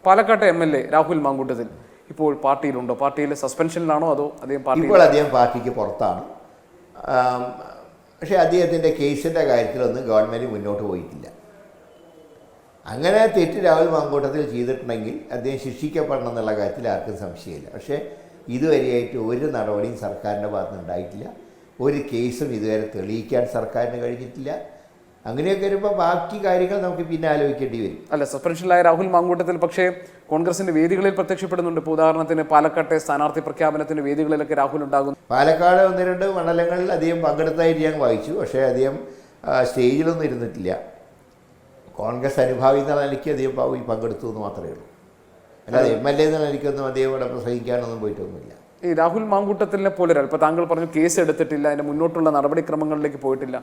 പാലക്കാട്ടെ MLA രാഹുൽ മാങ്കൂട്ടത്തിൽ ഇപ്പോൾ പാർട്ടിയിലുണ്ടോ? പാർട്ടിയിൽ സസ്പെൻഷനിലാണോ അതോ അദ്ദേഹം ഇപ്പോൾ അദ്ദേഹം പാർട്ടിക്ക് പുറത്താണ്. പക്ഷേ അദ്ദേഹത്തിൻ്റെ കേസിൻ്റെ കാര്യത്തിലൊന്നും ഗവൺമെൻറ് മുന്നോട്ട് പോയിട്ടില്ല. അങ്ങനെ തെറ്റ് രാഹുൽ മാങ്കൂട്ടത്തിൽ ചെയ്തിട്ടുണ്ടെങ്കിൽ അദ്ദേഹം ശിക്ഷിക്കപ്പെടണം എന്നുള്ള കാര്യത്തിൽ ആർക്കും സംശയമില്ല. പക്ഷേ ഇതുവരെയായിട്ട് ഒരു നടപടിയും സർക്കാരിൻ്റെ ഭാഗത്തുനിന്ന് ഉണ്ടായിട്ടില്ല. ഒരു കേസും ഇതുവരെ തെളിയിക്കാൻ സർക്കാരിന് കഴിഞ്ഞിട്ടില്ല. അങ്ങനെയൊക്കെ വരുമ്പോൾ ബാക്കി കാര്യങ്ങൾ നമുക്ക് പിന്നെ ആലോചിക്കേണ്ടി വരും. അല്ല, സസ്പെൻഷനിലായ രാഹുൽ മാങ്കൂട്ടത്തിൽ പക്ഷേ കോൺഗ്രസിന്റെ വേദികളിൽ പ്രത്യക്ഷപ്പെടുന്നുണ്ട്. ഇപ്പോൾ ഉദാഹരണത്തിന് പാലക്കാട്ടെ സ്ഥാനാർത്ഥി പ്രഖ്യാപനത്തിന്റെ വേദികളിലൊക്കെ രാഹുൽ ഉണ്ടാകുന്നു. പാലക്കാട് 1-2 മണ്ഡലങ്ങളിൽ അദ്ദേഹം പങ്കെടുത്തായിട്ട് ഞാൻ വായിച്ചു. പക്ഷേ അദ്ദേഹം സ്റ്റേജിലൊന്നും ഇരുന്നിട്ടില്ല. കോൺഗ്രസ് അനുഭാവി എന്ന നിലയ്ക്ക് അദ്ദേഹം പങ്കെടുത്തു എന്ന് മാത്രമേ ഉള്ളൂ. അല്ലാതെ MLA എന്ന നിലയ്ക്കൊന്നും അദ്ദേഹം ഇവിടെ പ്രസംഗിക്കാനൊന്നും പോയിട്ടൊന്നുമില്ല. ഈ രാഹുൽ മാങ്കൂട്ടത്തിനെ പോലെ ഒരാൾ, ഇപ്പോൾ താങ്കൾ പറഞ്ഞു കേസ് എടുത്തിട്ടില്ല, അതിൻ്റെ മുന്നോട്ടുള്ള നടപടിക്രമങ്ങളിലേക്ക് പോയിട്ടില്ല.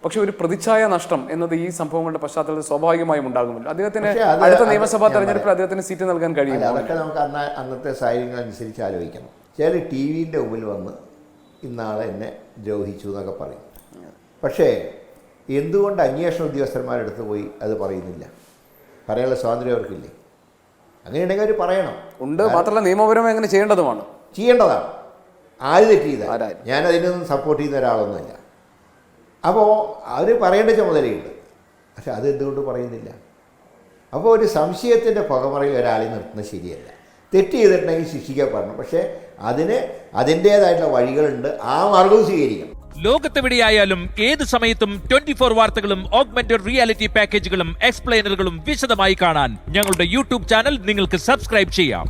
പക്ഷെ ഒരു പ്രതിച്ഛായ നഷ്ടം എന്നത് ഈ സംഭവങ്ങളുടെ പശ്ചാത്തലത്തിൽ സ്വാഭാവികമായും ഉണ്ടാകുമല്ലോ. അദ്ദേഹത്തിന് അടുത്ത നിയമസഭാ തെരഞ്ഞെടുപ്പിൽ അദ്ദേഹത്തിന് സീറ്റ് നൽകാൻ കഴിയും. അതൊക്കെ നമുക്ക് അന്നത്തെ സാഹചര്യങ്ങൾ അനുസരിച്ച് ആലോചിക്കണം. ചില TV-ൻ്റെ മുമ്പിൽ വന്ന് ഇന്നാളെ എന്നെ ദ്രോഹിച്ചു എന്നൊക്കെ പറയും. പക്ഷേ എന്തുകൊണ്ട് അന്വേഷണ ഉദ്യോഗസ്ഥന്മാരെടുത്ത് പോയി അത് പറയുന്നില്ല? പറയാനുള്ള സ്വാതന്ത്ര്യം അവർക്കില്ലേ? അങ്ങനെയുണ്ടെങ്കിൽ അവർ പറയണം. ഉണ്ട്, മാത്രമല്ല നിയമപരമായി അങ്ങനെ ചെയ്യേണ്ടതാണ്. ആര് തെറ്റ് ചെയ്താൽ ഞാനതിനൊന്നും സപ്പോർട്ട് ചെയ്യുന്ന ഒരാളൊന്നുമല്ല. അപ്പോൾ അവർ പറയേണ്ട ചുമതലയുണ്ട്. പക്ഷെ അതെന്തുകൊണ്ട് പറയുന്നില്ല? അപ്പോൾ ഒരു സംശയത്തിൻ്റെ പുകമറയിൽ ഒരാളെ നിർത്തുന്നത് ശരിയല്ല. തെറ്റ് ചെയ്തിട്ടുണ്ടെങ്കിൽ ശിക്ഷിക്കപ്പെടണം. പക്ഷേ അതിന് അതിൻ്റേതായിട്ടുള്ള വഴികളുണ്ട്. ആ മാർഗവും സ്വീകരിക്കണം. ലോകത്തെവിടെയായാലും ഏത് സമയത്തും 24 വാർത്തകളും ഓഗ്മെന്റഡ് റിയാലിറ്റി പാക്കേജുകളും എക്സ്പ്ലെയിനറുകളും വിശദമായി കാണാൻ ഞങ്ങളുടെ YouTube ചാനൽ നിങ്ങൾക്ക് സബ്സ്ക്രൈബ് ചെയ്യാം.